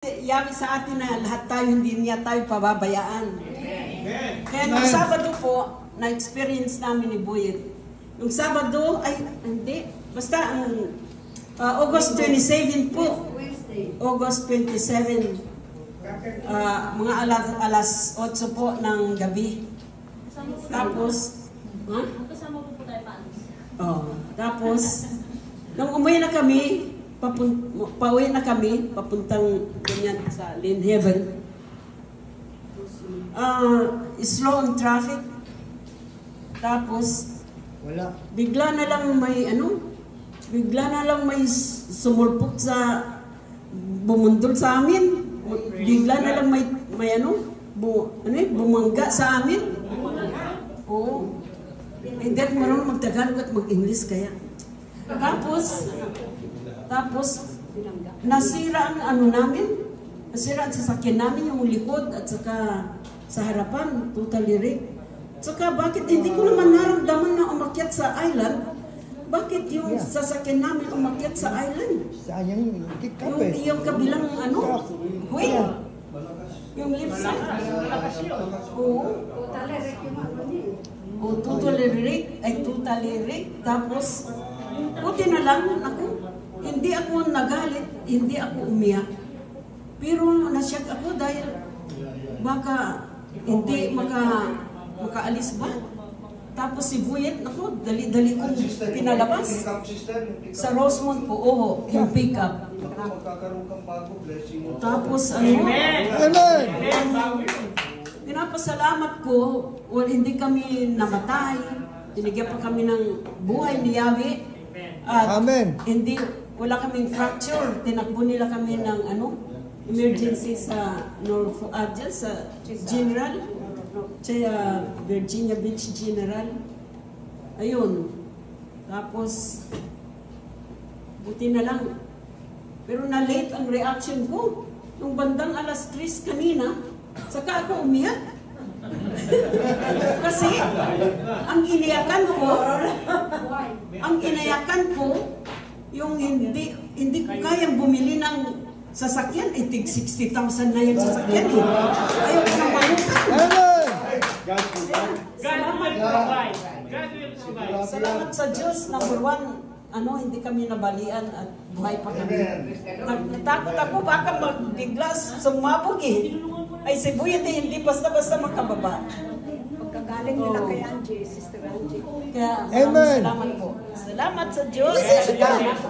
Yawi sa atin na lahat tayo, hindi niya tayo pababayaan. Amen. Kaya nung Sabado po, na-experience namin ni Buyet. Yung Sabado, ay hindi, basta ang August 27 po. August 27, mga alas 8 po ng gabi. Tapos, kasama po tayo paalis. Tapos, nung umuwi na kami, pauwi na kami, papuntang ganyan sa Lynn Heaven. Slow ang traffic. Tapos, wala. Bigla na lang may sumulpot sa bumundol sa amin. Bigla na lang may bumangga sa amin. Oo. Hindi ako marunong mag-Tagalog at mag-English kaya. Tapos, nasira ang nasira ang sasakyan namin, yung likod at saka sa harapan, totally wrecked. Saka bakit hindi ko naman naramdaman na umakyat sa island? Bakit yung sasakyan namin umakyat sa island? Sayang yung kabilang wheel. Yung left side. Totally wrecked. Tapos, buti na lang ako. Hindi ako nagalit, hindi ako umiyak. Pero nasyak ako dahil baka hindi makaalis ba? Tapos si Buyet, ako, dali-dali kong pinalabas. Sa Rosemont po, yung pick-up. Tapos pinapasalamat ko, hindi kami namatay. Binigyan pa kami ng buhay ni Yahweh. At Amen. Wala kaming fracture. Tinakbo nila kami ng emergency sa sa General, sa Virginia Beach General. Ayun. Tapos, buti na lang. Pero na-late ang reaction ko. Nung bandang alas 3 kanina, saka ako umiyak. Kasi, ang inayakan ko, yung hindi ko kayang bumili ng sasakyan, tig 60,000 na yung sasakyan eh. Ayaw ko nang malukan. Salamat sa Diyos, number one, hindi kami nabalian at buhay pa kami. Natakot ako, baka magbiglas, sumabog eh. Ay si Buyet hindi basta-basta makababa. Pagkagaling nila kay Angie, Sister Angie. Kaya salamat po. Salamat sa Diyos. Salamat.